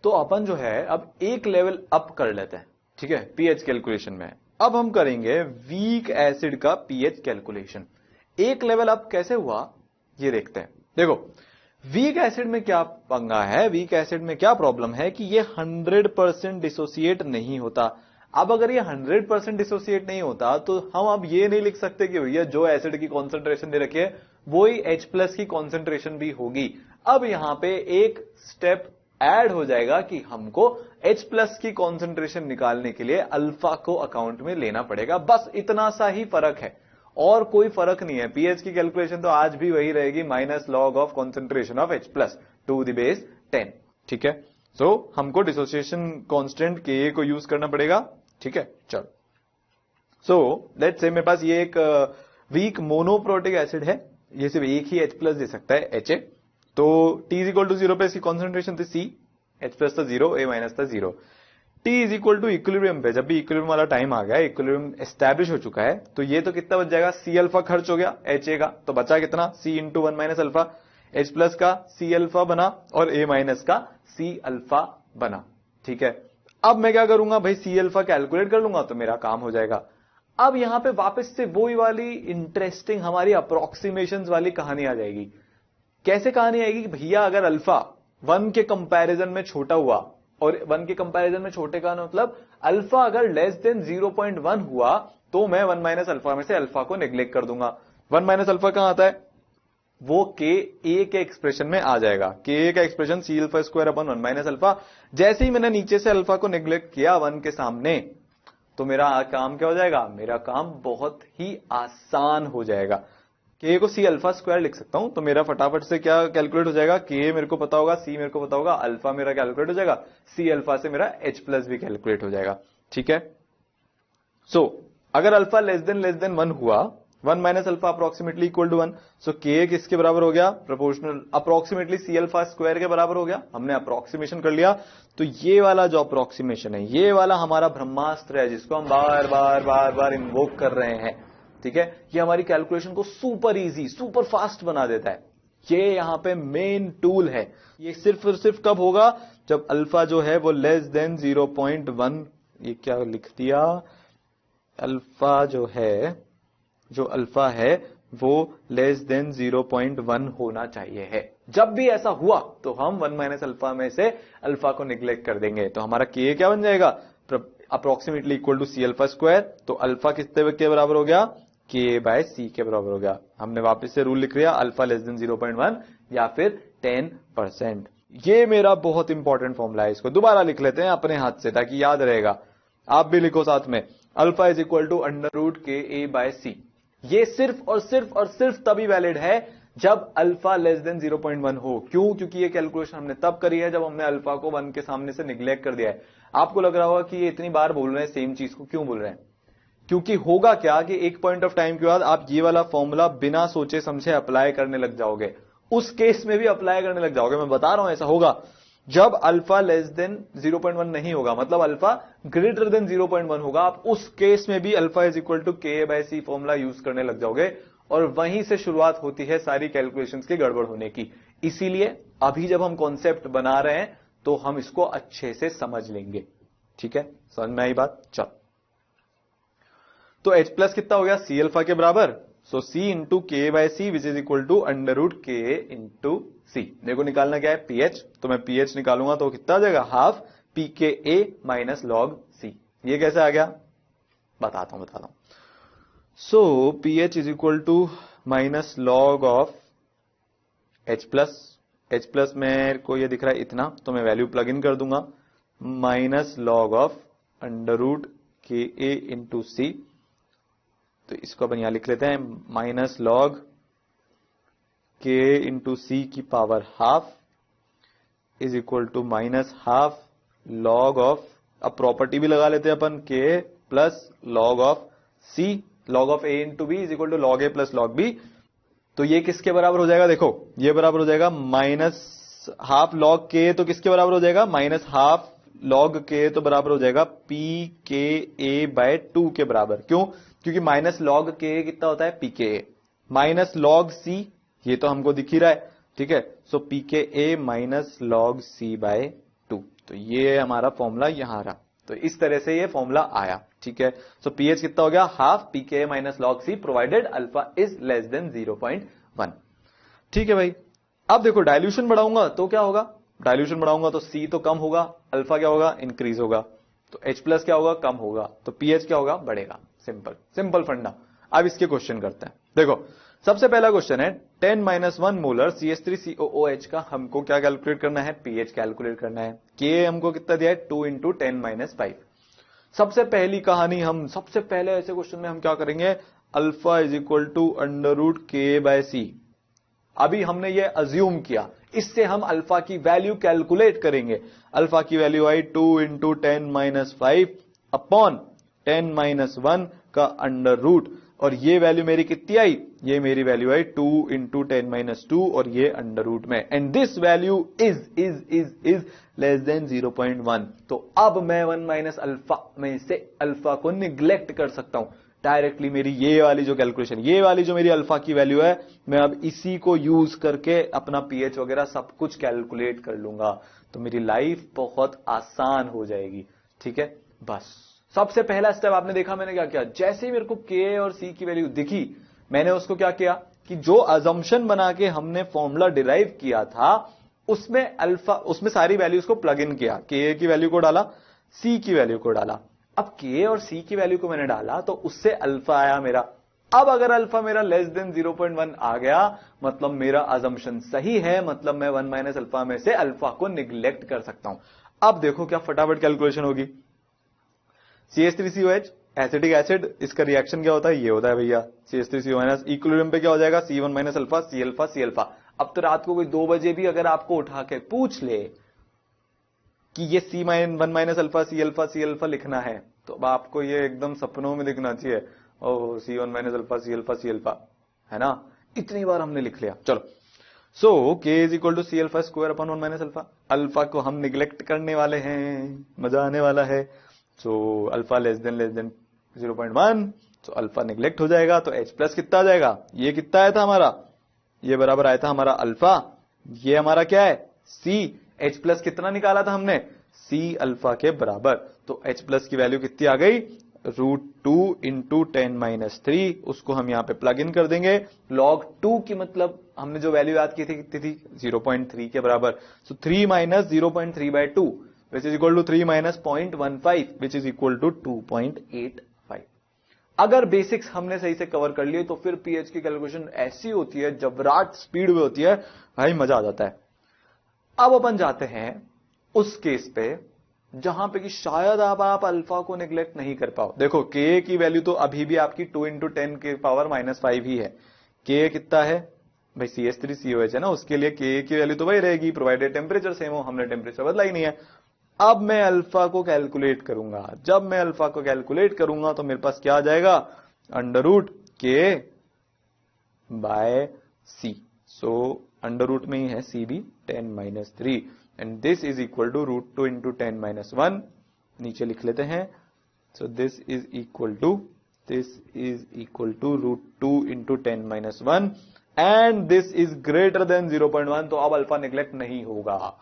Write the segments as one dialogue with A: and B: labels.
A: तो अपन जो है अब एक लेवल अप कर लेते हैं, ठीक है, पीएच कैलकुलेशन में। अब हम करेंगे वीक एसिड का पीएच कैलकुलेशन। एक लेवल अप कैसे हुआ ये देखते हैं। देखो वीक एसिड में क्या पंगा है, वीक एसिड में क्या प्रॉब्लम है कि ये 100% डिसोसिएट नहीं होता। अब अगर ये 100% डिसोसिएट नहीं होता तो हम अब ये नहीं लिख सकते कि भैया जो एसिड की कॉन्सेंट्रेशन दे रखी है वो ही H+ की कॉन्सेंट्रेशन भी होगी। अब यहां पे एक स्टेप ऐड हो जाएगा कि हमको H+ की कॉन्सेंट्रेशन निकालने के लिए अल्फा को अकाउंट में लेना पड़ेगा। बस इतना सा ही फर्क है और कोई फर्क नहीं है। पीएच की कैलकुलेशन तो आज भी वही रहेगी, minus log of concentration of H+ to the base 10, ठीक है। सो हमको डिसोसिएशन कांस्टेंट के को यूज करना पड़ेगा, ठीक है। चलो सो लेट्स से मेरे पास ये एक वीक मोनोप्रोटिक एसिड है, ये सिर्फ एक ही H+ दे सकता है, Ha। तो T=0 पे इसकी कॉन्सेंट्रेशन थी C, H+ था 0, A- था 0। T इक्विलिब्रियम पे, जब भी इक्विलिब्रियम वाला टाइम आ गया, इक्विलिब्रियम एस्टैब्लिश हो चुका है, तो ये तो कितना बच जाएगा, C अल्फा खर्च हो गया Ha का, तो बचा कितना C × 1 - अल्फा, H+ का C अल्फा बना और A- का C अल्फा बना, ठीक है। अब मैं क्या करूंगा भाई, C अल्फा कैलकुलेट कर लूंगा तो मेरा काम हो जाएगा। अब यहां पे वापस से वही वाली इंटरेस्टिंग हमारी अप्रोक्सीमेशंस वाली कहानी आ जाएगी। कैसे कहानी आएगी कि भैया अगर अल्फा 1 के कंपैरिजन में छोटा हुआ, और 1 के कंपैरिजन में छोटे का मतलब अल्फा अगर लेस देन 0.1 हुआ तो मैं 1 - अल्फा में से अल्फा को नेग्लेक्ट कर दूंगा। 1 - अल्फा कहां आता है, वो के के एक्सप्रेशन में आ जाएगा। के का एक्सप्रेशन C⁴/1 - अल्फा। जैसे ही मैंने नीचे से अल्फा को नेग्लेक्ट किया 1 के सामने, तो मेरा काम क्या हो जाएगा, मेरा काम बहुत ही आसान हो जाएगा। के को C⁴ लिख सकता हूं, तो मेरा फटाफट से क्या कैलकुलेट हो जाएगा, के मेरे को पता होगा, सी मेरे को पता होगा, अल्फा मेरा कैलकुलेट हो जाएगा, C अल्फा से मेरा H+ भी कैलकुलेट हो जाएगा, ठीक है। सो अगर अल्फा लेस देन 1 हुआ, 1 - अल्फा अप्रोक्सीमेटली इक्वल टू 1, सो के किसके बराबर हो गया, प्रोपोर्शनल अप्रोक्सीमेटली C⁴ के बराबर हो गया। हमने अप्रोक्सीमेशन कर लिया। तो ये वाला जो अप्रोक्सीमेशन है, ये वाला हमारा ब्रह्मास्त्र है जिसको हम बार बार इन्वोक कर रहे हैं, ठीक है। ये हमारी कैलकुलेशन को सुपर इजी, सुपर फास्ट बना देता है। ये यहां पे मेन टूल है। ये सिर्फ और सिर्फ कब होगा, जब अल्फा जो है वो लेस देन 0.1, ये क्या लिख दिया, अल्फा जो अल्फा है वो लेस देन 0.1 होना चाहिए है। जब भी ऐसा हुआ तो हम 1 - अल्फा में से अल्फा को निग्लेक्ट कर देंगे, तो हमारा के क्या बन जाएगा, अप्रोक्सीमेटली इक्वल टू C⁴। तो अल्फा कितने के बराबर हो गया, K/C के बराबर हो गया। हमने वापस से रूल लिख लिया, अल्फा लेस देन 0.1 या फिर 10%। ये मेरा बहुत इंपॉर्टेंट फॉर्मूला है, इसको दोबारा लिख लेते हैं अपने हाथ से ताकि याद रहेगा। आप भी लिखो साथ में, अल्फा =√KA/C। ये सिर्फ और सिर्फ तभी वैलिड है जब अल्फा लेस देन 0.1 हो। क्यों, क्योंकि ये कैलकुलेशन हमने तब करी है जब हमने अल्फा को 1 के सामने से निग्लेक्ट कर दिया है। आपको लग रहा होगा कि ये इतनी बार बोल रहे हैं सेम चीज को, क्यों बोल रहे हैं, क्योंकि होगा क्या कि एक पॉइंट ऑफ टाइम के बाद आप ये वाला फॉर्मूला बिना सोचे समझे अप्लाई करने लग जाओगे, उस केस में भी अप्लाई करने लग जाओगे। मैं बता रहा हूं ऐसा होगा जब अल्फा लेस देन 0.1 नहीं होगा, मतलब अल्फा ग्रेटर देन 0.1 होगा, आप उस केस में भी अल्फा =KA/C फॉर्मूला यूज करने लग जाओगे, और वहीं से शुरुआत होती है सारी कैलकुलेशंस की गड़बड़ होने की। इसीलिए अभी जब हम कॉन्सेप्ट बना रहे हैं तो हम इसको अच्छे से समझ लेंगे, ठीक है। समझ में आई बात, चल। तो H+ कितना हो गया, C अल्फा के बराबर, so C × K/C which is equal to √K × C। देखो निकालना क्या है, pH, तो मैं pH निकालूंगा तो कितना आ जाएगा, हाफ pKa - log C। ये कैसे आ गया, बताता हूं। So pH is equal to minus log of H+ मेरे को ये दिख रहा है इतना, तो मैं वैल्यू प्लग इन कर दूंगा, minus log of √KA × C। तो इसको अपन यहां लिख लेते हैं, माइनस लॉग K × C की power half is equal to minus half log of, अब प्रॉपर्टी भी लगा लेते हैं अपन, K plus log of C, log of A × B is equal to log A plus log B। तो ये किसके बराबर हो जाएगा, देखो ये बराबर हो जाएगा माइनस हाफ लॉग K, तो किसके बराबर हो जाएगा, माइनस हाफ लॉग K, तो बराबर हो जाएगा pKa/2 के बराबर। क्यों, क्योंकि माइनस लॉग K कितना होता है, pKa, माइनस लॉग C, ये तो हमको दिख ही रहा है, ठीक है। सो pKa - log C/2। तो ये हमारा फॉर्मूला यहां रहा, तो इस तरह से ये फॉर्मूला आया, ठीक है। सो पीएच कितना हो गया, half pK minus log C provided alpha is less than 0.1। ठीक है भाई, अब देखो डाइल्यूशन बढ़ाऊंगा तो क्या होगा, डाइल्यूशन बढ़ाऊंगा तो सी तो कम होगा, अल्फा क्या होगा, इंक्रीज होगा, तो H प्लस क्या होगा, कम होगा, तो पीएच क्या होगा, बढ़ेगा। सिंपल सिंपल फंडा। अब इसके क्वेश्चन करते हैं। देखो सबसे पहला क्वेश्चन है 10-1 मोलर CH3COOH का हमको क्या कैलकुलेट करना है, पीएच कैलकुलेट करना है। के हमको कितना दिया है, 2 × 10-5। सबसे पहली कहानी, हम सबसे पहले ऐसे क्वेश्चन में हम क्या करेंगे, alpha is equal to √k/c। अभी हमने ये अज्यूम किया, इससे हम अल्फा की वैल्यू कैलकुलेट करेंगे। अल्फा की वैल्यू आई 2 × 10-5 अपॉन 10-1 का अंडर रूट, और ये वैल्यू मेरी कितनी आई, ये मेरी वैल्यू आई 2 × 10-2 और ये अंडर रूट में, and this value is less than 0.1। तो अब मैं 1 - अल्फा में से अल्फा को निग्लेक्ट कर सकता हूं डायरेक्टली। मेरी ये वाली जो कैलकुलेशन, ये वाली जो मेरी अल्फा की वैल्यू है, मैं अब इसी को यूज करके अपना पीएच वगैरह सब कुछ कैलकुलेट कर लूंगा, तो मेरी लाइफ बहुत आसान हो जाएगी। ठीक है, बस सबसे पहला स्टेप आपने देखा मैंने क्या किया, जैसे ही मेरे को के और सी की वैल्यू दिखी, मैंने उसको क्या किया कि जो अजम्पशन बना के हमने फॉर्मूला डिराइव किया था उसमें अल्फा, उसमें सारी वैल्यूज को प्लग इन किया, के की वैल्यू को डाला, सी की वैल्यू को डाला। अब के और सी की वैल्यू को मैंने डाला तो उससे अल्फा आया मेरा। अब अगर अल्फा मेरा लेस देन 0.1 आ गया, मतलब मेरा अजम्पशन सही है, मतलब मैं 1 - अल्फा में से अल्फा को निग्लेक्ट कर सकता हूं। अब देखो क्या फटाफट कैलकुलेशन होगी। CH3COH एसिटिक एसिड, इसका रिएक्शन क्या होता है, ये होता है भैया CH3CO- इक्विलिब्रियम पे क्या हो जाएगा, C1 - alpha C alpha C alpha. अब तो रात को कोई 2 बजे भी अगर आपको उठा के पूछ ले कि ये C1 - alpha C alpha C alpha लिखना है, तो अब आपको ये एकदम सपनों में दिखना चाहिए, oh C1 - alpha C alpha C alpha, है ना, इतनी बार हमने लिख लिया। चलो, so K is equal to C alpha square upon 1 - alpha. Alpha को हम निग्लेक्ट करने वाले हैं, मजा आने वाला है। सो अल्फा लेस देन 0.1, तो अल्फा निग्लेक्ट हो जाएगा, तो H प्लस कितना आ जाएगा, ये कितना आया था हमारा, ये बराबर आया था हमारा अल्फा, ये हमारा क्या है C। H प्लस कितना निकाला था हमने, C अल्फा के बराबर, तो H प्लस की वैल्यू कितनी आ गई, √2 × 10-3, उसको हम यहां पे प्लग इन कर देंगे। log 2 की मतलब हमने जो वैल्यू याद की थी कितनी थी, 0.3 के बराबर। सो 3 - 0.3/2 which is equal to 3 - 0.15 which is equal to 2.85। अगर बेसिक्स हमने सही से कवर कर लिए तो फिर पीएच की कैलकुलेशन ऐसी होती है, जबराट स्पीड में होती है भाई, मजा आ जाता है। अब अपन जाते हैं उस केस पे जहां पे कि शायद आप अल्फा को निग्लेक्ट नहीं कर पाओ। देखो के की वैल्यू तो अभी भी आपकी 2 × 10 के पावर -5 ही है। के कितना है भाई, CH3COH है ना, उसके लिए के की वैल्यू तो वही रहेगी प्रोवाइडेड टेम्परेचर सेम हो, हमने टेम्परेचर बदला ही नहीं है। अब मैं अल्फा को कैलकुलेट करूंगा, जब मैं अल्फा को कैलकुलेट करूंगा तो मेरे पास क्या आ जाएगा, √k/c। सो अंडर रूट में ही है C भी 10-3, and this is equal to √2 × 10-1, नीचे लिख लेते हैं। So this is equal to √2 × 10-1 and this is greater than 0.1, तो अब अल्फा निग्लेक्ट नहीं होगा।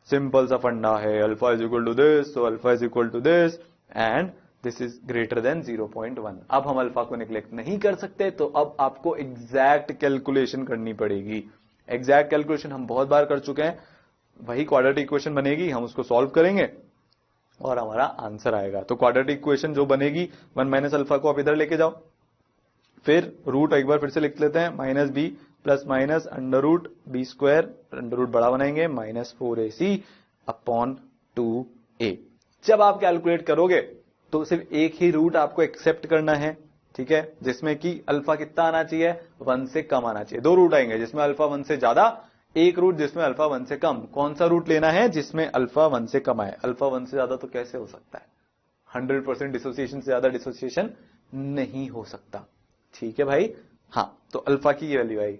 A: सिंपल सा फंडा है, alpha is equal to this, तो alpha is equal to this and this is greater than 0.1। अब हम अल्फा को निग्लेक्ट नहीं कर सकते, तो अब आपको एग्जैक्ट कैलकुलेशन करनी पड़ेगी। एग्जैक्ट कैलकुलेशन हम बहुत बार कर चुके हैं, वही क्वाड्रेटिक इक्वेशन बनेगी, हम उसको सॉल्व करेंगे और हमारा आंसर आएगा। तो क्वाड्रेटिक इक्वेशन जो बनेगी, 1 - अल्फा को आप इधर लेके जाओ, फिर रूट एक बार फिर से लिख लेते हैं, -b plus minus √b², under root बड़ा बनाएंगे, -4ac अपॉन 2a। जब आप कैलकुलेट करोगे तो सिर्फ एक ही रूट आपको एक्सेप्ट करना है, ठीक है, जिसमें कि अल्फा कितना आना चाहिए, 1 से कम आना चाहिए। 2 रूट आएंगे जिसमें अल्फा 1 से ज्यादा, एक रूट जिसमें अल्फा 1 से कम। कौन सा रूट लेना है, जिसमें अल्फा 1 से कम आए। अल्फा 1 से ज्यादा तो कैसे हो सकता है, 100% डिसोसिएशन से ज्यादा डिसोसिएशन नहीं हो सकता, ठीक है भाई। हाँ, तो अल्फा की ये वैल्यू आई।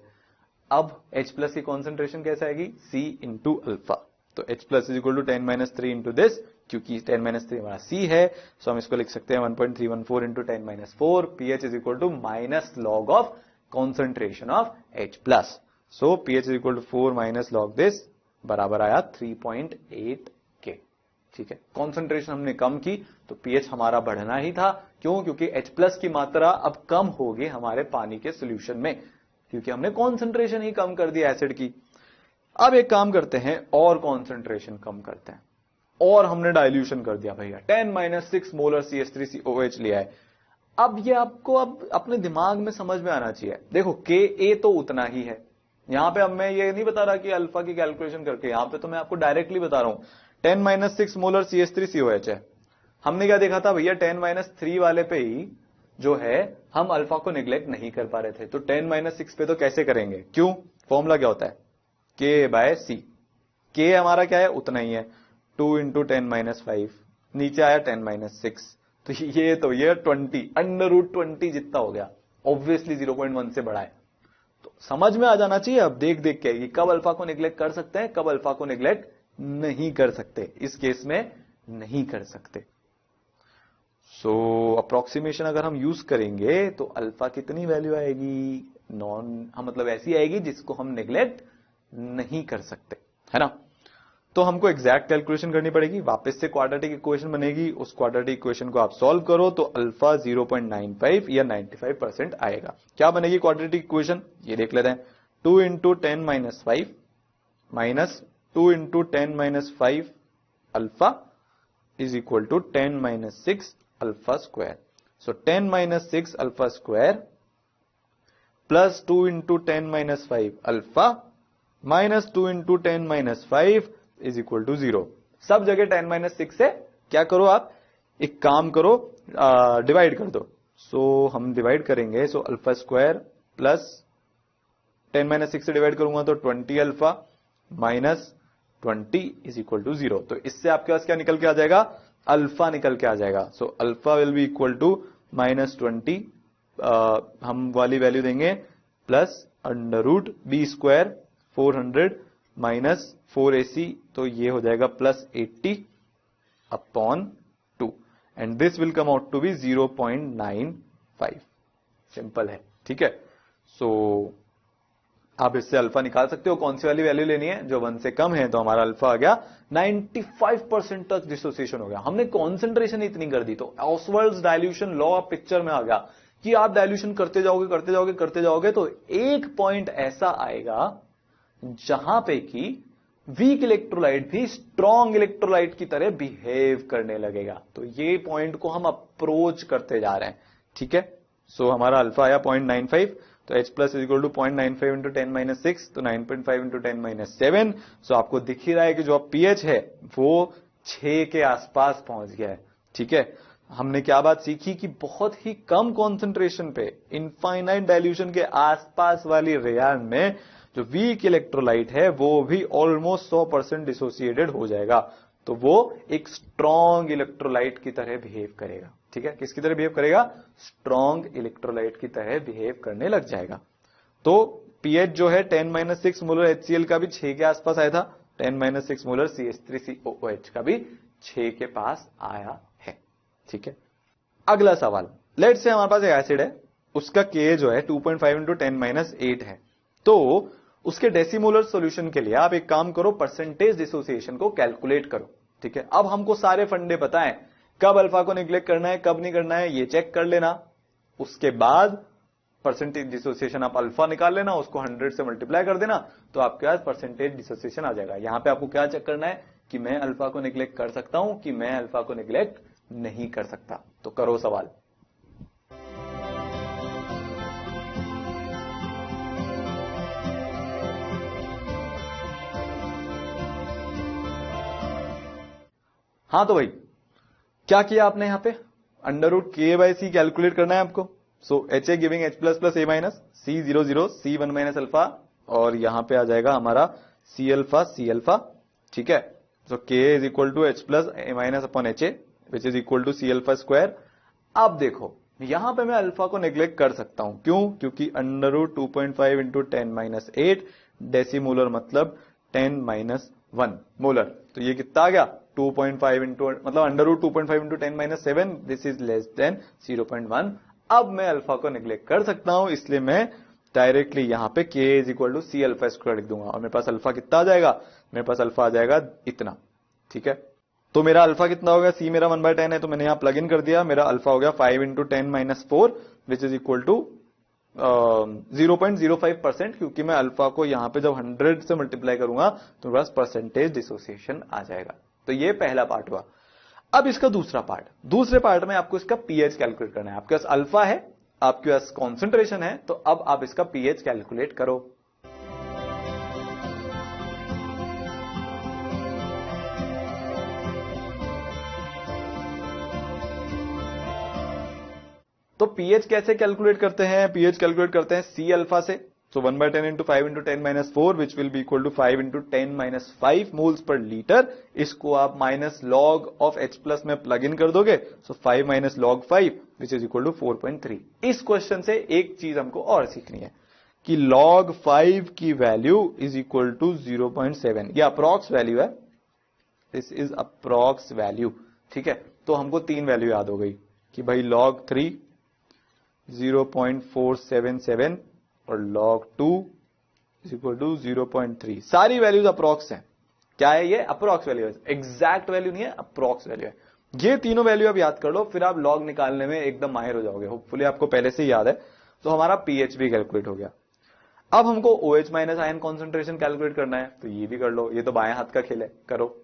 A: अब H प्लस की कॉन्सेंट्रेशन कैसे आएगी, C इंटू अल्फा, तो H plus is equal to 10-3 into this, क्योंकि 10-3 हमारा C है, सो हम इसको लिख सकते हैं 1.314 into 10-4। pH is equal to minus log of concentration of H plus, so pH is equal to 4 - log this, बराबर आया 3.8 K। ठीक है, कॉन्सेंट्रेशन हमने कम की तो पीएच हमारा बढ़ना ही था। क्यों? क्योंकि H+ की मात्रा अब कम होगी हमारे पानी के सोल्यूशन में, क्योंकि हमने कॉन्सेंट्रेशन ही कम कर दिया एसिड की। अब एक काम करते हैं और कॉन्सेंट्रेशन कम करते हैं, और हमने डाइल्यूशन कर दिया भैया, 10-6 मोलर CH3COH लिया है। अब ये आपको अब अपने दिमाग में समझ में आना चाहिए। देखो Ka तो उतना ही है, यहां पे अब मैं ये नहीं बता रहा कि अल्फा की कैलकुलेशन करके, यहां पे तो मैं आपको डायरेक्टली बता रहा हूं 10-6 मोलर CH3COH है। हमने क्या देखा था भैया, 10-3 वाले पे ही जो है हम अल्फा को निग्लेक्ट नहीं कर पा रहे थे, तो 10-6 पे तो कैसे करेंगे? क्यों? फॉर्मूला क्या होता है? K/C। K हमारा क्या है? उतना ही है, 2 × 10-5, नीचे आया 10-6, तो ये 20 √20 जितना हो गया, ऑब्वियसली 0.1 से बड़ा है। तो समझ में आ जाना चाहिए अब देख देख के कि कब अल्फा को निग्लेक्ट कर सकते हैं, कब अल्फा को निग्लेक्ट नहीं कर सकते। इस केस में नहीं कर सकते। सो अप्रोक्सीमेशन अगर हम यूज करेंगे तो अल्फा कितनी वैल्यू आएगी? मतलब ऐसी आएगी जिसको हम निग्लेक्ट नहीं कर सकते, है ना। तो हमको एग्जैक्ट कैलकुलेशन करनी पड़ेगी, वापस से क्वाड्रेटिक इक्वेशन बनेगी, उस क्वाड्रेटिक इक्वेशन को आप सॉल्व करो तो अल्फा 0.95 या 95% आएगा। क्या बनेगी क्वाड्रेटिक इक्वेशन? ये देख लेते हैं, 2 × 10-5 minus 2 × 10-5 alpha is equal to 10-6 alpha square. So 10-6 alpha square plus 2 × 10-5 alpha minus 2 × 10-5 is equal to 0। सब जगह 10-6 से क्या करो आप, एक काम करो, डिवाइड कर दो। सो हम डिवाइड करेंगे, सो अल्फा स्क्वायर प्लस 10-6 से डिवाइड करूंगा तो 20 alpha minus 20 is equal to 0। तो इससे आपके पास क्या निकल के आ जाएगा? अल्फा निकल के आ जाएगा। So alpha will be equal to -20, हम वाली वैल्यू देंगे प्लस √B² 400 माइनस 4AC, तो ये हो जाएगा +80/2 and this will come out to be 0.95। Simple है, ठीक है। सो आप इससे अल्फा निकाल सकते हो। कौन सी वाली वैल्यू लेनी है? जो 1 से कम है, तो हमारा अल्फा आ गया 95% तक डिसोसिएशन हो गया। हमने कॉन्सेंट्रेशन इतनी कर दी, तो ऑसवर्ल्ड्स डाइल्यूशन लॉ पिक्चर में आ गया कि आप डाइल्यूशन करते जाओगे तो एक पॉइंट ऐसा आएगा जहां पे कि वीक इलेक्ट्रोलाइट भी स्ट्रॉन्ग इलेक्ट्रोलाइट की तरह बिहेव करने लगेगा। तो ये पॉइंट को हम अप्रोच करते जा रहे हैं, ठीक है। सो हमारा अल्फा आया 0.95, तो H+ इज इक्वल टू 0.95 × 10-6, तो 9.5 × 10-7। सो आपको दिख ही रहा है कि जो अब pH है वो 6 के आसपास पहुंच गया है, ठीक है। हमने क्या बात सीखी कि बहुत ही कम कॉन्सेंट्रेशन पे, इनफाइनाइट डाइल्यूशन के आसपास वाली रेयान में जो वीक इलेक्ट्रोलाइट है वो भी ऑलमोस्ट 100% डिसोसिएटेड हो जाएगा, तो वो एक स्ट्रॉन्ग इलेक्ट्रोलाइट की तरह बिहेव करेगा, ठीक है। किसकी तरह बिहेव करेगा? स्ट्रॉन्ग इलेक्ट्रोलाइट की तरह बिहेव करने लग जाएगा। तो pH जो है 10-6 मोलर HCl का भी 6 के आसपास आया था, 10-6 मोलर CH3COOH का भी 6 के पास आया है, ठीक है। अगला सवाल, लेट्स से हमारे पास एक एसिड है, उसका Ka जो है 2.5 × 10-8 है, तो उसके डेसीमोलर सॉल्यूशन के लिए आप एक काम करो, परसेंटेज डिसोसिएशन को कैलकुलेट करो, ठीक है। अब हमको सारे फंडे पता है, कब अल्फा को निग्लेक्ट करना है, कब नहीं करना है, ये चेक कर लेना। उसके बाद परसेंटेज डिसोसिएशन आप अल्फा निकाल लेना, उसको 100 से मल्टीप्लाई कर देना, तो आपके पास परसेंटेज डिसोसिएशन आ जाएगा। यहां पे आपको क्या चेक करना है कि मैं अल्फा को निग्लेक्ट कर सकता हूं कि मैं अल्फा को निग्लेक्ट नहीं कर सकता। तो करो सवाल। हाँ तो भाई क्या किया आपने यहां पे? √K/C कैलकुलेट करना है आपको। सो HA giving H+ + A- C00 C1 - alpha, और यहां पे आ जाएगा हमारा C अल्फा, ठीक है। So K is equal to H+ A- HA which is equal to C alpha. अब देखो यहां पे मैं अल्फा को नेग्लेक्ट कर सकता हूं, क्यों? क्योंकि √2.5 × 10-8 डेसीमोलर मतलब 10-1 मोलर, तो ये कितना आ गया? 2.5 मतलब √2.5 × 10-7, दिस इज लेस देन 0.1। अब मैं अल्फा को निग्लेक्ट कर सकता हूं, इसलिए मैं डायरेक्टली यहां पे K is equal to C alpha लिख दूंगा, और मेरे पास अल्फा कितना आ जाएगा? मेरे पास अल्फा आ जाएगा इतना, ठीक है। तो मेरा अल्फा कितना होगा, सी मेरा 1/10 है, तो मैंने यहां प्लग इन कर दिया, मेरा अल्फा हो गया 5 into 10-4 which is equal to 0.05%, क्योंकि मैं अल्फा को यहां पे जब 100 से मल्टीप्लाई करूंगा तो मेरे पास परसेंटेज डिसोसिएशन आ जाएगा। तो ये पहला पार्ट हुआ। अब इसका दूसरा पार्ट, दूसरे पार्ट में आपको इसका पीएच कैलकुलेट करना है। आपके पास अल्फा है, आपके पास कॉन्सेंट्रेशन है, तो अब आप इसका पीएच कैलकुलेट करो। तो पीएच कैसे कैलकुलेट करते हैं, पीएच कैलकुलेट करते हैं सी अल्फा से। So 1/10 into 5 into 10-4 which will be equal to 5 into 10-5 moles पर लीटर। इसको आप minus log of H plus में प्लग इन कर दोगे, so 5 minus log 5 which is equal to 4.3। इस क्वेश्चन से एक चीज हमको और सीखनी है कि लॉग 5 की वैल्यू इज इक्वल टू 0.7। ये अप्रॉक्स वैल्यू है, दिस इज अप्रॉक्स वैल्यू, ठीक है। तो हमको तीन वैल्यू याद हो गई कि भाई लॉग 3 0.477 और log 2 इज इक्वल टू 0.3। सारी वैल्यूज अप्रॉक्स हैं। क्या है ये, अप्रॉक्स वैल्यू है, एग्जैक्ट वैल्यू नहीं है, अप्रॉक्स वैल्यू है। ये तीनों वैल्यू आप याद कर लो, फिर आप लॉग निकालने में एकदम माहिर हो जाओगे। होपफुली आपको पहले से ही याद है। तो हमारा पीएच भी कैलकुलेट हो गया। अब हमको OH minus ion concentration calculate करना है, तो ये भी कर लो। ये तो बाएं हाथ का खेल है, करो।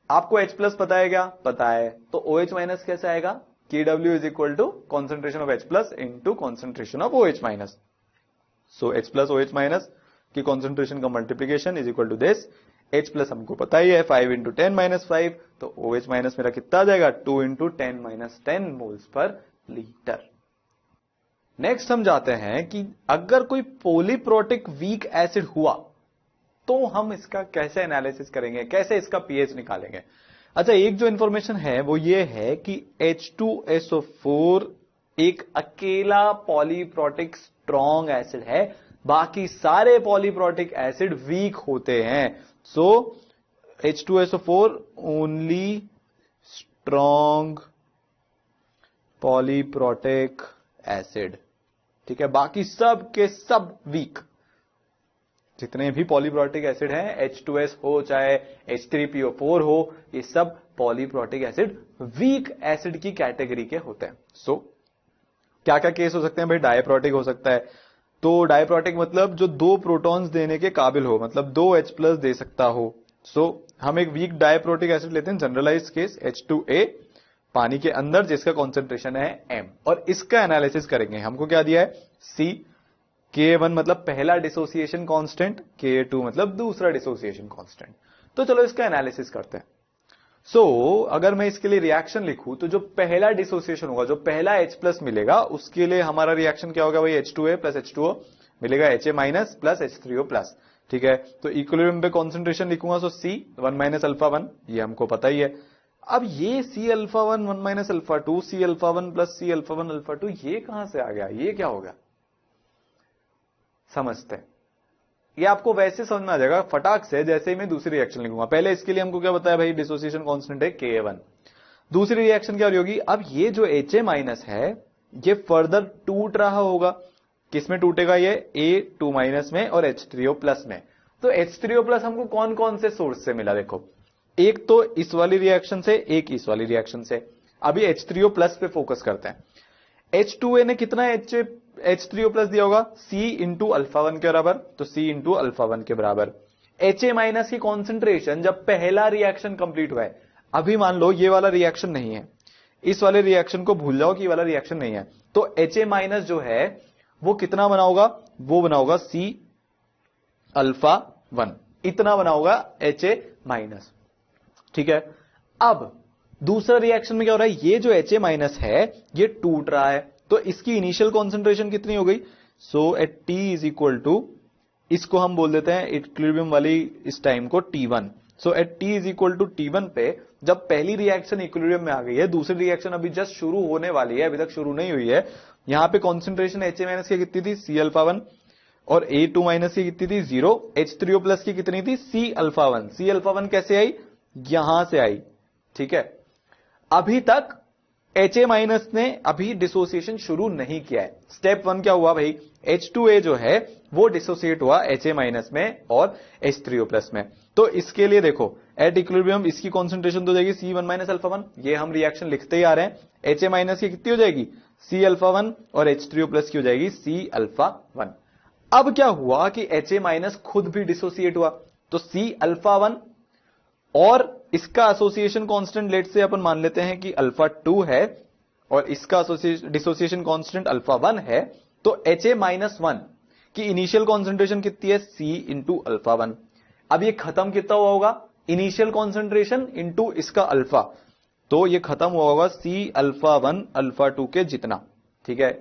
A: आपको H प्लस पता है क्या, पता है। तो OH माइनस कैसे आएगा, KW is equal to concentration of H plus into concentration of OH minus. So H plus OH minus की कॉन्सेंट्रेशन का multiplication is equal to this. H plus हमको पता ही है 5 इंटू 10-5, तो OH माइनस मेरा कितना आ जाएगा 2 इंटू 10-10 मोल्स पर लीटर। नेक्स्ट हम जाते हैं कि अगर कोई पॉलीप्रोटिक वीक एसिड हुआ तो हम इसका कैसे एनालिसिस करेंगे, कैसे इसका पीएच निकालेंगे। अच्छा, एक जो इंफॉर्मेशन है वो ये है कि H2SO4 एक अकेला पॉलीप्रोटिक स्ट्रॉन्ग एसिड है, बाकी सारे पॉलीप्रोटिक एसिड वीक होते हैं। सो H2SO4 only strong polyprotic acid, ठीक है। बाकी सब के सब वीक। जितने भी पॉलीप्रोटिक एसिड हैं, H2S हो चाहे H3PO4 हो, ये सब पॉलीप्रोटिक एसिड वीक एसिड की कैटेगरी के होते हैं। सो क्या क्या केस हो सकते हैं भाई, डायप्रोटिक हो सकता है। तो डायप्रोटिक मतलब जो 2 प्रोटॉन्स देने के काबिल हो, मतलब 2 H प्लस दे सकता हो। सो हम एक वीक डायप्रोटिक एसिड लेते हैं, जनरलाइज केस H2A पानी के अंदर, जिसका कॉन्सेंट्रेशन है M, और इसका एनालिसिस करेंगे। हमको क्या दिया है, C, Ka1 मतलब पहला डिसोसिएशन कांस्टेंट, Ka2 मतलब दूसरा डिसोसिएशन कांस्टेंट। तो चलो इसका एनालिसिस करते हैं। अगर मैं इसके लिए रिएक्शन लिखूं, तो जो पहला डिसोसिएशन होगा, जो पहला H प्लस मिलेगा, उसके लिए हमारा रिएक्शन क्या होगा भाई, H2A प्लस H2O मिलेगा HA minus plus H3O plus, ठीक है। तो इक्विलिब्रियम पे कॉन्सेंट्रेशन लिखूंगा, सो C 1 माइनस अल्फा 1, ये हमको पता ही है। अब ये C alpha 1 1 minus alpha 2, C alpha 1 plus C alpha 1 alpha 2, ये कहां से आ गया, ये क्या होगा, समझते हैं। ये आपको वैसे समझ में आ जाएगा फटाक से, जैसे ही मैं दूसरी रिएक्शन लिखूंगा। पहले इसके लिए हमको क्या बताया भाई, डिसोसिएशन कांस्टेंट है Ka1। दूसरी रिएक्शन क्या होगी, अब ये जो HA माइनस है ये फर्दर टूट रहा होगा। किसमें टूटेगा ये, A2 माइनस में और H3O प्लस में। तो H3O प्लस हमको कौन कौन से सोर्स से मिला, देखो, एक तो इस वाली रिएक्शन से, एक इस वाली रिएक्शन से। अभी H3O प्लस पे फोकस करते हैं। H2A ने कितना H3O प्लस दिया होगा, C इंटू अल्फा 1 के बराबर, तो C इंटू अल्फा 1 के बराबर। HA माइनस की कॉन्सेंट्रेशन जब पहला रिएक्शन कंप्लीट हुआ है, अभी मान लो ये वाला रिएक्शन नहीं है, इस वाले रिएक्शन को भूल जाओ कि ये वाला रिएक्शन नहीं है, तो HA माइनस जो है वो कितना बनाओगा, वो बनाओगा C अल्फा 1, इतना बनाओगा HA माइनस, ठीक है। अब दूसरा रिएक्शन में क्या हो रहा है, ये जो HA माइनस है ये टूट रहा है, तो इसकी इनिशियल कॉन्सेंट्रेशन कितनी हो गई, so at T is equal to, इसको हम बोल देते हैं इक्विलिब्रियम वाली इस टाइम को T1। So at T is equal to T1 पे जब पहली रिएक्शन इक्विलिब्रियम में आ गई है, दूसरी रिएक्शन अभी जस्ट शुरू होने वाली है, अभी तक शुरू नहीं हुई है। यहां पे कॉन्सेंट्रेशन HA माइनस की कितनी थी, C अल्फा 1, और A2 माइनस की कितनी थी 0, H3O प्लस की कितनी थी C अल्फा 1। C अल्फा 1 कैसे आई, यहां से आई, ठीक है। अभी तक Ha माइनस ने अभी डिसोसिएशन शुरू नहीं किया है। स्टेप 1 क्या हुआ भाई, H2A जो है वो डिसोसिएट हुआ Ha माइनस में और H3O प्लस में। तो इसके लिए देखो एट इक्विलिब्रियम इसकी कॉन्सेंट्रेशन तो हो जाएगी C1 माइनस अल्फा 1, ये हम रिएक्शन लिखते ही आ रहे हैं। Ha माइनस की कितनी हो जाएगी C अल्फा 1 और H3O प्लस की हो जाएगी C अल्फा 1। अब क्या हुआ कि Ha माइनस खुद भी डिसोसिएट हुआ, तो C अल्फा 1 और इसका एसोसिएशन कांस्टेंट लेट से अपन मान लेते हैं कि अल्फा 2 है और इसका डिसोसिएशन कांस्टेंट अल्फा 1 है, तो Ha माइनस 1 की इनिशियल कॉन्सेंट्रेशन कितनी है C इंटू अल्फा 1। अब ये खत्म कितना हुआ होगा, इनिशियल कॉन्सेंट्रेशन इंटू इसका अल्फा, तो ये खत्म हुआ होगा C अल्फा 1 अल्फा 2 के जितना। ठीक है,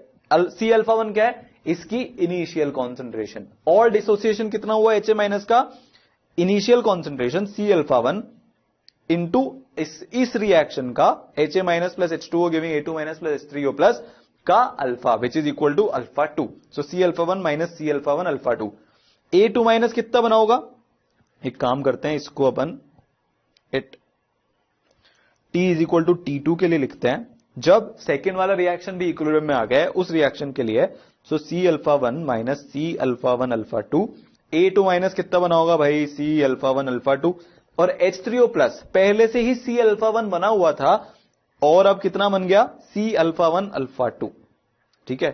A: C अल्फा 1 क्या है, इसकी इनिशियल कॉन्सेंट्रेशन, और डिसोसिएशन कितना हुआ Ha माइनस का, initial concentration C alpha 1 into इस रिएक्शन का Ha minus plus H2O giving A2 minus plus H3O plus का alpha which is equal to alpha 2। So C alpha 1 minus C alpha 1 alpha 2। A2 minus कितना बना होगा, एक काम करते हैं इसको अपन T is equal to T2 के लिए लिखते हैं। जब सेकेंड वाला रिएक्शन भी इक्विलिब्रियम में आ गया है उस रिएक्शन के लिए, सो C alpha 1 minus C alpha 1 alpha 2। A2 minus कितना बना होगा भाई C अल्फा 1 अल्फा 2, और H3O प्लस पहले से ही C अल्फा 1 बना हुआ था और अब कितना बन गया C अल्फा 1 अल्फा 2। ठीक है,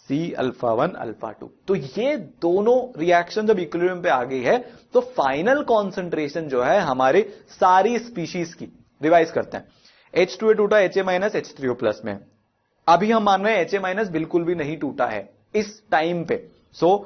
A: C अल्फा 1 अल्फा 2। तो ये दोनों रिएक्शन जब इक्विलिब्रियम पे आ गई है तो फाइनल कॉन्सेंट्रेशन जो है हमारे सारी स्पीशीज की, रिवाइज करते हैं, H2A टूटा Ha माइनस H3O प्लस में। अभी हम मान रहे हैं Ha माइनस बिल्कुल भी नहीं टूटा है इस टाइम पे। सो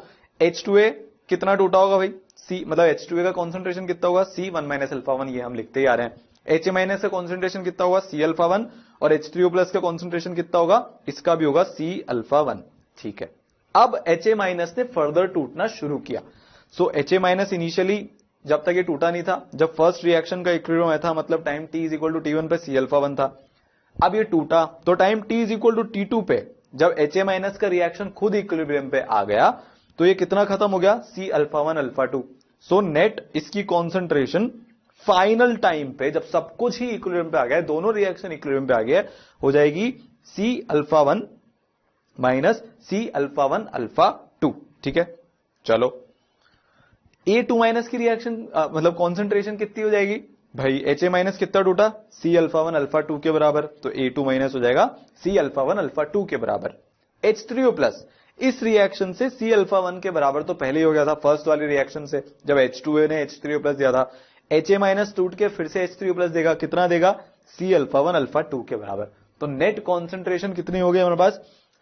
A: H2A कितना टूटा होगा भाई C, मतलब H2A का कॉन्सेंट्रेशन कितना होगा C 1 माइनस अल्फा 1, ये हम लिखते ही आ रहे हैं। Ha माइनस का कॉन्सेंट्रेशन कितना होगा C अल्फा 1, और H3O प्लस का कॉन्सेंट्रेशन कितना होगा, इसका भी होगा C अल्फा 1। ठीक है, अब Ha माइनस ने फर्दर टूटना शुरू किया। सो Ha माइनस इनिशियली जब तक ये टूटा नहीं था, जब फर्स्ट रिएक्शन का इक्विलिब्रियम आया था, मतलब time t is equal to T1 पे C अल्फा 1 था। अब ये टूटा तो time t is equal to T2 पे जब Ha माइनस का रिएक्शन खुद इक्विलिब्रियम पे आ गया तो ये कितना खत्म हो गया C alpha 1 alpha 2। So net इसकी कॉन्सेंट्रेशन फाइनल टाइम पे जब सब कुछ ही इक्विलिब्रियम पे आ गया है, दोनों रिएक्शन इक्विलिब्रियम पे आ गया, हो जाएगी C alpha 1 minus C alpha 1 alpha 2। ठीक है, चलो A2 माइनस की रिएक्शन मतलब कॉन्सेंट्रेशन कितनी हो जाएगी भाई, Ha माइनस कितना टूटा C अल्फा 1 अल्फा 2 के बराबर, तो A2 माइनस हो जाएगा C अल्फा 1 अल्फा 2 के बराबर। H3O प्लस इस रिएक्शन से C अल्फा 1 के बराबर तो पहले ही हो गया था फर्स्ट वाली रिएक्शन से, जब H2A ने H3O प्लस दिया था। Ha माइनस टूट के फिर से H3O प्लस देगा, कितना देगा C अल्फा 1 अल्फा 2 के बराबर। तो नेट कॉन्सेंट्रेशन कितनी हो गई हमारे पास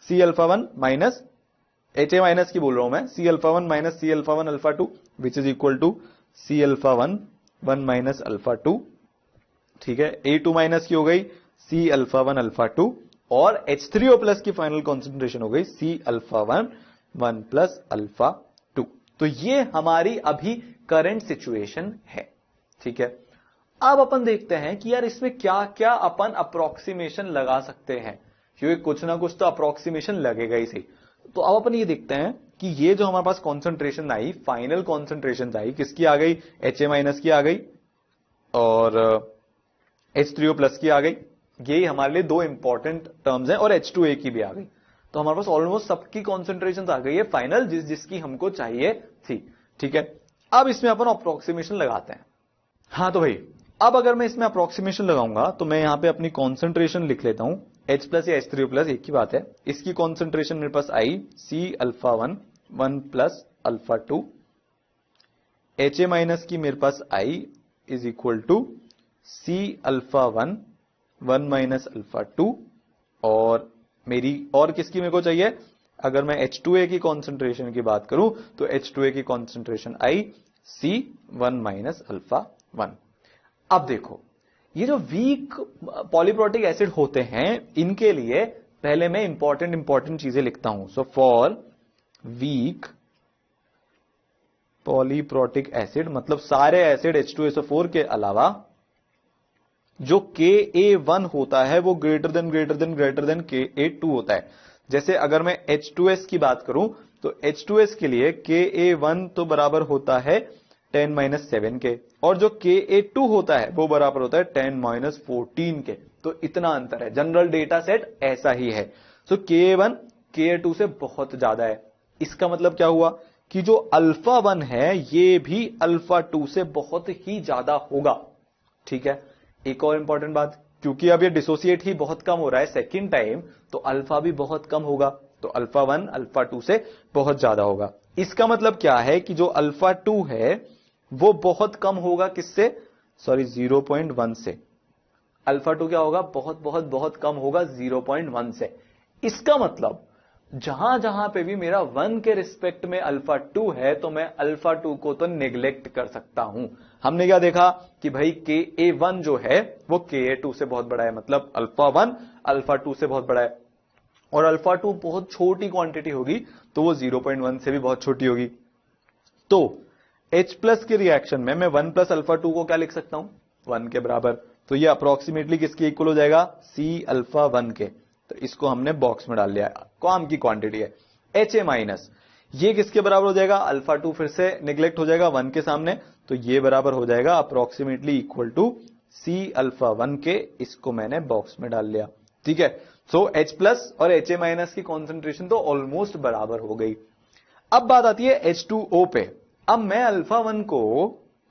A: C alpha 1 minus Ha minus की बोल रहा हूं मैं, C alpha 1 minus C alpha 1 alpha 2 which is equal to C alpha 1 minus alpha 2। ठीक है, A2 माइनस की हो गई C अल्फा 1 अल्फा 2, और H3O प्लस की फाइनल कॉन्सेंट्रेशन हो गई C अल्फा 1 प्लस अल्फा 2। तो ये हमारी अभी करंट सिचुएशन है। ठीक है, अब अपन देखते हैं कि यार इसमें क्या क्या अपन अप्रोक्सीमेशन लगा सकते हैं, क्योंकि कुछ ना कुछ तो अप्रोक्सीमेशन लगेगा ही सही। तो अब अपन ये देखते हैं कि ये जो हमारे पास कॉन्सेंट्रेशन आई, फाइनल कॉन्सेंट्रेशन आई, किसकी आ गई, Ha माइनस की आ गई और H3O प्लस की आ गई। यही हमारे लिए दो इंपॉर्टेंट टर्म्स हैं, और H2A की भी आ गई। तो हमारे पास ऑलमोस्ट सबकी कॉन्सेंट्रेशन आ गई है फाइनल, जिसकी हमको चाहिए थी। ठीक है, अब इसमें अपन अप्रोक्सीमेशन लगाते हैं। हाँ तो भाई अब अगर मैं इसमें अप्रोक्सीमेशन लगाऊंगा तो मैं यहां पे अपनी कॉन्सेंट्रेशन लिख लेता हूं, H प्लस या H3O प्लस एक ही बात है। इसकी कॉन्सेंट्रेशन मेरे पास आई C alpha 1 plus alpha 2। Ha minus की मेरे पास आई is equal to C alpha 1 minus alpha 2, और मेरी और किसकी मेरे को चाहिए, अगर मैं H2A की कॉन्सेंट्रेशन की बात करूं तो H2A की कॉन्सेंट्रेशन आई C1 माइनस अल्फा 1। अब देखो ये जो वीक पॉलीप्रोटिक एसिड होते हैं इनके लिए पहले मैं इंपॉर्टेंट चीजें लिखता हूं। So for weak polyprotic acid, मतलब सारे एसिड H2SO4 के अलावा जो Ka1 होता है वो ग्रेटर देन Ka2 होता है। जैसे अगर मैं H2S की बात करूं तो H2S के लिए Ka1 तो बराबर होता है 10 - 7 के, और जो Ka2 होता है वो बराबर होता है 10 - 14 के। तो इतना अंतर है, जनरल डेटा सेट ऐसा ही है। सो Ka1 Ka2 से बहुत ज्यादा है। इसका मतलब क्या हुआ कि जो अल्फा 1 है ये भी अल्फा 2 से बहुत ही ज्यादा होगा। ठीक है, एक और इंपॉर्टेंट बात, क्योंकि अब ये डिसोसिएट ही बहुत कम हो रहा है सेकेंड टाइम, तो अल्फा भी बहुत कम होगा, तो अल्फा 1 अल्फा 2 से बहुत ज्यादा होगा। इसका मतलब क्या है कि जो अल्फा 2 है वो बहुत कम होगा किससे, सॉरी 0.1 से। अल्फा 2 क्या होगा, बहुत बहुत बहुत कम होगा 0.1 से। इसका मतलब जहां जहां पे भी मेरा 1 के रिस्पेक्ट में अल्फा 2 है तो मैं अल्फा 2 को तो नेग्लेक्ट कर सकता हूं। हमने क्या देखा कि भाई Ka1 जो है वो Ka2 से बहुत बड़ा है, मतलब अल्फा 1 अल्फा 2 से बहुत बड़ा है, और अल्फा 2 बहुत छोटी क्वांटिटी होगी तो वो 0.1 से भी बहुत छोटी होगी। तो H प्लस के रिएक्शन में मैं 1 प्लस अल्फा 2 को क्या लिख सकता हूं, 1 के बराबर। तो ये अप्रोक्सीमेटली किसके इक्वल हो जाएगा, C अल्फा 1 के। तो इसको हमने बॉक्स में डाल लिया, काम की क्वांटिटी है। Ha माइनस ये किसके बराबर हो जाएगा, अल्फा 2 फिर से निगलेक्ट हो जाएगा 1 के सामने, तो ये बराबर हो जाएगा approximately equal to C alpha 1 के। इसको मैंने बॉक्स में डाल लिया। ठीक है, सो H प्लस और Ha माइनस की कॉन्सेंट्रेशन तो ऑलमोस्ट बराबर हो गई। अब बात आती है H2O पे। अब मैं अल्फा 1 को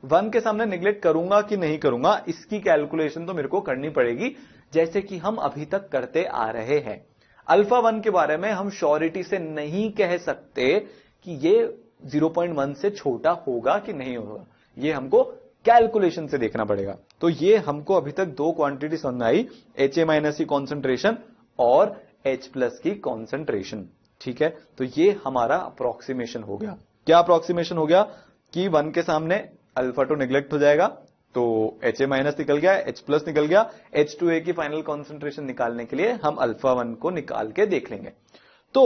A: 1 के सामने निगलेक्ट करूंगा कि नहीं करूंगा, इसकी कैलकुलेशन तो मेरे को करनी पड़ेगी, जैसे कि हम अभी तक करते आ रहे हैं। अल्फा 1 के बारे में हम श्योरिटी से नहीं कह सकते कि ये 0.1 से छोटा होगा कि नहीं होगा, ये हमको कैलकुलेशन से देखना पड़ेगा। तो ये हमको अभी तक दो क्वांटिटी समझ आई, Ha माइनस की कॉन्सेंट्रेशन और H प्लस की कॉन्सेंट्रेशन। ठीक है, तो ये हमारा अप्रोक्सीमेशन हो गया। क्या अप्रोक्सीमेशन हो गया कि 1 के सामने अल्फा 2 निगलेक्ट हो जाएगा, तो Ha माइनस निकल गया, H प्लस निकल गया। H2A की फाइनल कॉन्सेंट्रेशन निकालने के लिए हम अल्फा 1 को निकाल के देख लेंगे। तो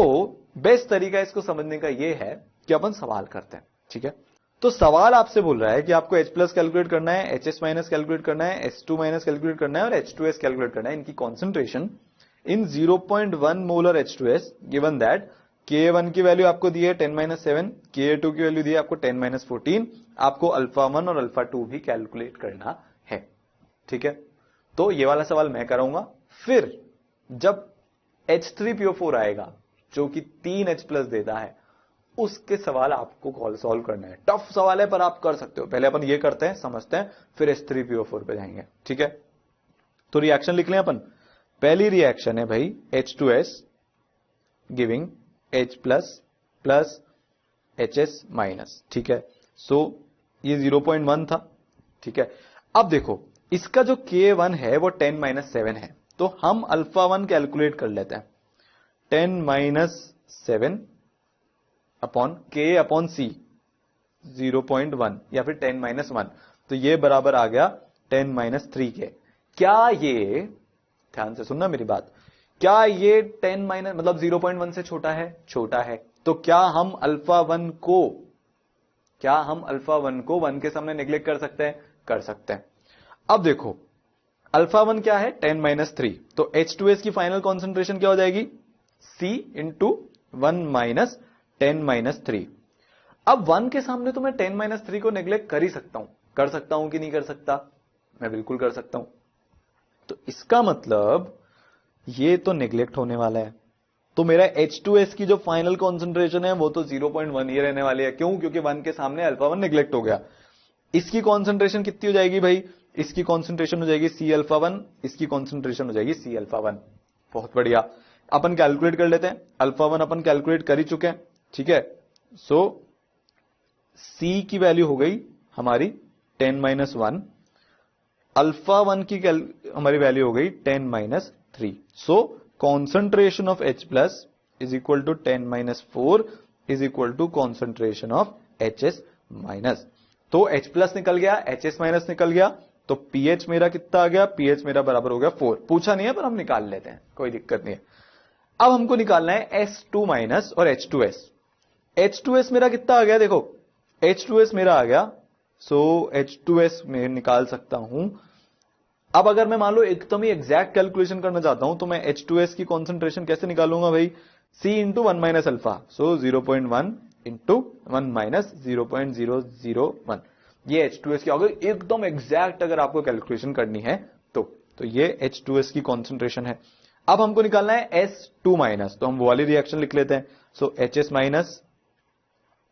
A: बेस्ट तरीका इसको समझने का यह है कि अपन सवाल करते हैं। ठीक है, तो सवाल आपसे बोल रहा है कि आपको H प्लस कैलकुलेट करना है, HS माइनस कैलकुलेट करना है, H2 माइनस कैलकुलेट करना है और H2S कैलकुलेट करना है, इनकी concentration in 0.1 molar H2S given that Ka1 की वैल्यू आपको दी है 10-7, Ka2 की वैल्यू दी है आपको 10-14। आपको अल्फा 1 और अल्फा 2 भी कैलकुलेट करना है। ठीक है, तो ये वाला सवाल मैं कराऊंगा। फिर जब H3PO4 आएगा जो कि 3H प्लस देता है, उसके सवाल आपको सॉल्व करना है। टफ सवाल है पर आप कर सकते हो। पहले अपन ये करते हैं, समझते हैं, फिर H3PO4 पे जाएंगे। ठीक है, तो रिएक्शन लिख लें अपन। पहली रिएक्शन है भाई H2S giving H plus plus HS minus. ठीक है, सो ये 0.1 था। ठीक है, अब देखो इसका जो K1 है वो 10-7 है, तो हम अल्फा 1 कैलकुलेट कर लेते हैं। 10-7 अपॉन K अपॉन C 0.1 या फिर 10-1, तो ये बराबर आ गया 10-3 के। क्या ये, ध्यान से सुनना मेरी बात, क्या ये 10 माइनस मतलब 0.1 से छोटा है, छोटा है। तो क्या हम अल्फा 1 को 1 के सामने नेग्लेक्ट कर सकते हैं, कर सकते हैं। अब देखो अल्फा 1 क्या है 10-3, तो H2S की फाइनल कॉन्सेंट्रेशन क्या हो जाएगी, C इंटू 1 माइनस 10-3। अब 1 के सामने तो मैं 10-3 को नेग्लेक्ट कर ही सकता हूं कि नहीं कर सकता, मैं बिल्कुल कर सकता हूं। तो इसका मतलब ये तो नेग्लेक्ट होने वाला है, तो मेरा H2S की जो फाइनल कॉन्सेंट्रेशन है वो तो 0.1 ही रहने वाली है। क्यों, क्योंकि 1 के सामने अल्फा 1 नेग्लेक्ट हो गया। इसकी कॉन्सेंट्रेशन कितनी हो जाएगी भाई, इसकी कॉन्सेंट्रेशन हो जाएगी C अल्फा 1, इसकी कॉन्सेंट्रेशन हो जाएगी C अल्फा 1। बहुत बढ़िया, अपन कैलकुलेट कर लेते हैं। अल्फा 1 अपन कैलकुलेट कर ही चुके हैं। ठीक है, सो C की वैल्यू हो गई हमारी 10-1, अल्फा 1 की हमारी वैल्यू हो गई 10-3। सो concentration of H plus is equal to 10-4 is equal to concentration of HS minus। तो H plus निकल गया, HS minus निकल गया, तो pH मेरा कितना आ गया, pH मेरा बराबर हो गया 4। पूछा नहीं है पर हम निकाल लेते हैं, कोई दिक्कत नहीं है। अब हमको निकालना है S2 माइनस और H2S। H2S मेरा कितना आ गया, देखो H2S मेरा आ गया, सो H2S में निकाल सकता हूं। अब अगर मैं मान लो एकदम ही एग्जैक्ट कैलकुलेशन करना चाहता हूं तो मैं H2S की कॉन्सेंट्रेशन कैसे निकालूंगा भाई, C इंटू 1 माइनस अल्फा, सो 0.1 इंटू 1 माइनस 0.001। ये H2S की होगी एकदम एग्जैक्ट अगर आपको कैलकुलेशन करनी है तो। तो ये H2S की कॉन्सेंट्रेशन है। अब हमको निकालना है S2 माइनस, तो हम वो वाली रिएक्शन लिख लेते हैं। सो HS minus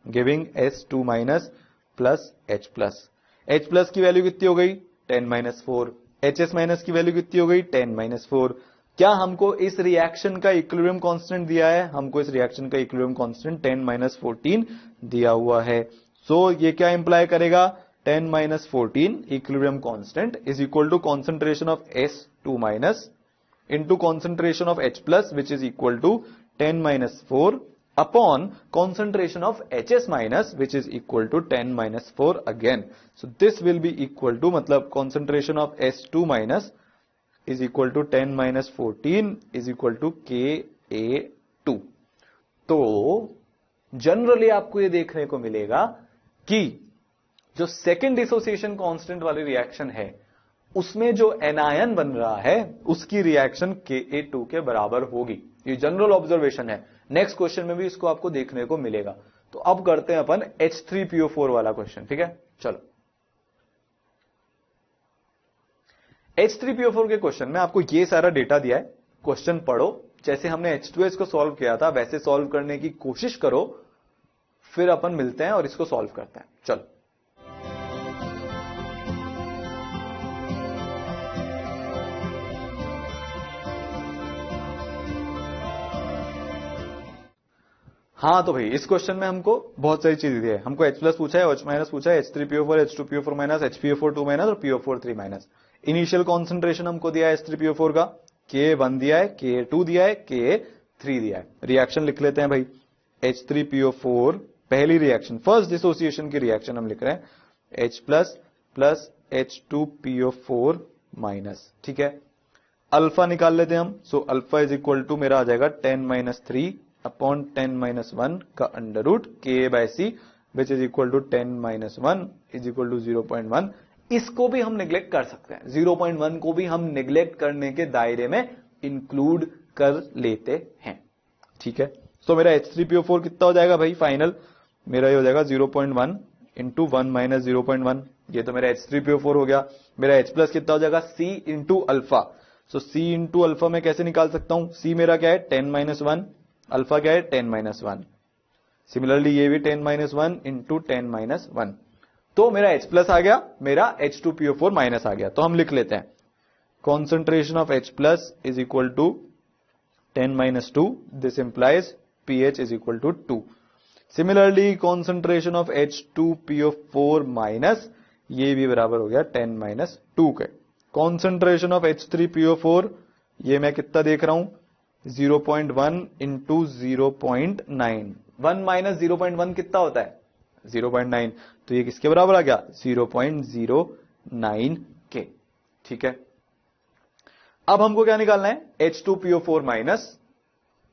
A: giving S2 minus plus H plus. H plus की वैल्यू कितनी हो गई 10 माइनस 4, HS माइनस की वैल्यू कितनी हो गई 10 माइनस 4। क्या हमको इस रिएक्शन का इक्विलिब्रियम कांस्टेंट दिया है? हमको इस रिएक्शन का इक्विलिब्रियम कांस्टेंट 10 माइनस 14 दिया हुआ है। सो ये क्या इंप्लाई करेगा 10 minus 14 equilibrium constant is equal to concentration of S2 minus into concentration of H plus which is equal to 10 minus 4 upon concentration of HS minus which is equal to 10 minus 4 again. So this will be equal to मतलब concentration of S2 minus is equal to 10 minus 14 is equal to Ka2. तो generally आपको ये देखने को मिलेगा कि जो second dissociation constant वाली रिएक्शन है उसमें जो एनायन बन रहा है उसकी रिएक्शन Ka2 के बराबर होगी। ये जनरल ऑब्जर्वेशन है। नेक्स्ट क्वेश्चन में भी इसको आपको देखने को मिलेगा। तो अब करते हैं अपन H3PO4 वाला क्वेश्चन, ठीक है। चलो H3PO4 के क्वेश्चन में आपको ये सारा डेटा दिया है। क्वेश्चन पढ़ो, जैसे हमने H2S को सॉल्व किया था वैसे सॉल्व करने की कोशिश करो, फिर अपन मिलते हैं और इसको सॉल्व करते हैं। चलो हाँ, तो भाई इस क्वेश्चन में हमको बहुत सारी चीजें दी है। हमको H प्लस पूछा है, H माइनस पूछा है, H3PO4, H2PO4 minus, HPO4 minus और PO4 3 माइनस। इनिशियल कॉन्सेंट्रेशन हमको दिया है H3PO4 का, Ka1 दिया है, Ka2 दिया है, Ka3 दिया है। रिएक्शन लिख लेते हैं भाई। H3PO4 पहली रिएक्शन, फर्स्ट डिसोसिएशन की रिएक्शन हम लिख रहे हैं H plus plus H2PO4 minus, ठीक है। अल्फा निकाल लेते हैं हम। So alpha is equal to मेरा आ जाएगा 10 माइनस 3 अपॉन 10 माइनस 1 का under root Ka/C which is equal to 10 minus 1 is equal to 0.1। इसको भी हम निग्लेक्ट कर सकते हैं, 0.1 को भी हम निग्लेक्ट करने के दायरे में इंक्लूड कर लेते हैं, ठीक है। सो मेरा H3PO4 कितना हो जाएगा भाई फाइनल? मेरा ये हो जाएगा 0.1 इंटू 1 माइनस 0.1। ये तो मेरा H3PO4 हो गया। मेरा H प्लस कितना हो जाएगा? C into alpha. So C into alpha में कैसे निकाल सकता हूं? C मेरा क्या है 10 माइनस 1, अल्फा क्या है 10 माइनस 1। सिमिलरली ये भी 10 माइनस 1 इंटू 10 माइनस 1। तो मेरा H प्लस आ गया, मेरा H2PO4 माइनस आ गया। तो हम लिख लेते हैं concentration of H plus is equal to 10 minus 2। This implies pH is equal to 2। Similarly concentration of H2PO4 minus, ये भी बराबर हो गया 10 माइनस 2 के। कॉन्सेंट्रेशन ऑफ H3PO4 ये मैं कितना देख रहा हूं 0.1 इंटू 0.9। 1 माइनस 0.1 कितना होता है 0.9। तो ये किसके बराबर आ गया 0.09 के, ठीक है। अब हमको क्या निकालना है H2PO4 माइनस,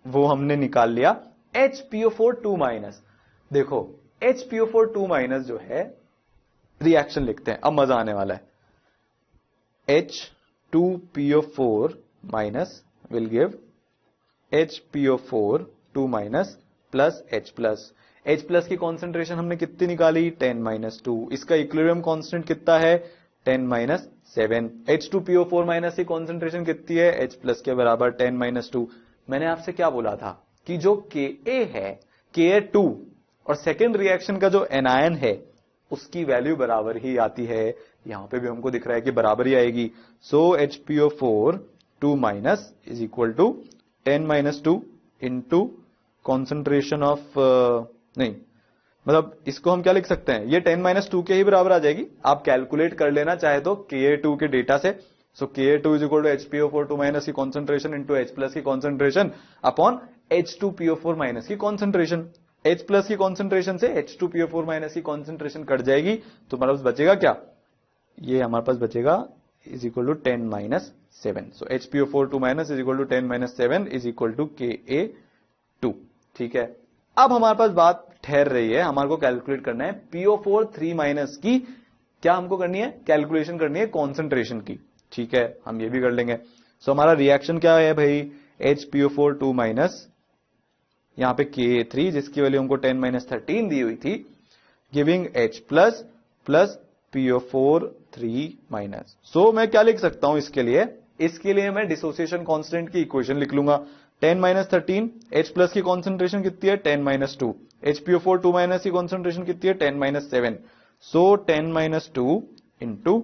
A: वो हमने निकाल लिया। HPO4 2 माइनस, देखो HPO4 2 माइनस जो है रिएक्शन लिखते हैं, अब मजा आने वाला है। H2PO4 minus will give HPO4 2 minus plus H plus. H plus की कॉन्सेंट्रेशन हमने कितनी निकाली 10 माइनस 2। इसका इक्विलिब्रियम कांस्टेंट कितना है 10 माइनस 7। H2PO4 माइनस की कॉन्सेंट्रेशन कितनी है H प्लस के बराबर 10 माइनस 2। मैंने आपसे क्या बोला था कि जो Ka है Ka2 और सेकेंड रिएक्शन का जो एनायन है उसकी वैल्यू बराबर ही आती है। यहां पे भी हमको दिख रहा है कि बराबर ही आएगी। So HPO4 2 minus is equal to 10 minus 2 into concentration of नहीं, मतलब इसको हम क्या लिख सकते हैं, ये 10 माइनस 2 के ही बराबर आ जाएगी। आप कैलकुलेट कर लेना चाहे तो Ka2 के डेटा से। So Ka2 is equal to HPO4 2 minus की कॉन्सेंट्रेशन इंटू H प्लस की कॉन्सेंट्रेशन अपॉन H2PO4 माइनस की कॉन्सेंट्रेशन। H प्लस की कॉन्सेंट्रेशन से H2PO4 माइनस की कॉन्सेंट्रेशन कट जाएगी, तो हमारे पास बचेगा क्या, ये हमारे पास बचेगा is equal to 10 minus 7। So HPO4 2 minus is equal to 10 minus 7 is equal to Ka2, ठीक है। अब हमारे पास बात ठहर रही है, हमारे को कैलकुलेट करना है PO4 3 माइनस की, क्या हमको करनी है कैलकुलेशन करनी है कॉन्सेंट्रेशन की, ठीक है। हम ये भी कर लेंगे। सो हमारा रिएक्शन क्या है भाई HPO4 2 माइनस, यहां पे Ka3 जिसकी वैल्यू हमको 10 माइनस 13 दी हुई थी, giving H plus plus PO4 3 minus. So मैं क्या लिख सकता हूं इसके लिए इसके लिए मैं डिसोसिएशन कांस्टेंट की इक्वेशन लिख लूंगा 10 माइनस 13 H प्लस की कॉन्सेंट्रेशन कितनी है 10 माइनस 2 HPO4 2 माइनस की कॉन्सेंट्रेशन कितनी है 10 minus 7 so 10 minus 2 into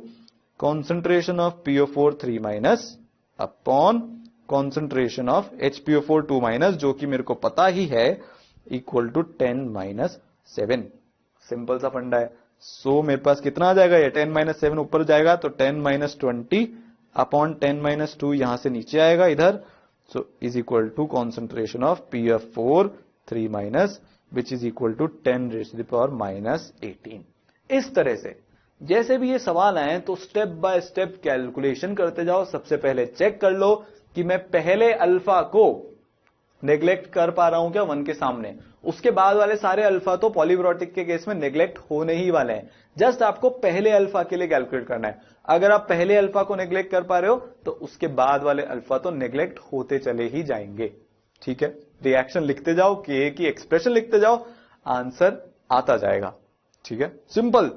A: concentration of PO4 3 minus upon concentration of HPO4 2 minus जो कि मेरे को पता ही है इक्वल टू 10 माइनस 7। सिंपल सा फंडा है। सो मेरे पास कितना आ जाएगा ये 10 माइनस 7 ऊपर जाएगा तो 10 माइनस 20 अपॉन 10 माइनस 2 यहां से नीचे आएगा इधर। So is equal to concentration of PF4 3 minus which is equal to 10 raise to the power minus 18। इस तरह से जैसे भी ये सवाल आए तो स्टेप बाय स्टेप कैलकुलेशन करते जाओ। सबसे पहले चेक कर लो कि मैं पहले अल्फा को नेग्लेक्ट कर पा रहा हूं क्या 1 के सामने। उसके बाद वाले सारे अल्फा तो पॉलीब्रोटिक के केस में नेग्लेक्ट होने ही वाले हैं। जस्ट आपको पहले अल्फा के लिए कैलकुलेट करना है। अगर आप पहले अल्फा को नेग्लेक्ट कर पा रहे हो तो उसके बाद वाले अल्फा तो नेग्लेक्ट होते चले ही जाएंगे। ठीक है, रिएक्शन लिखते जाओ, के की एक्सप्रेशन लिखते जाओ, आंसर आता जाएगा। ठीक है, सिंपल।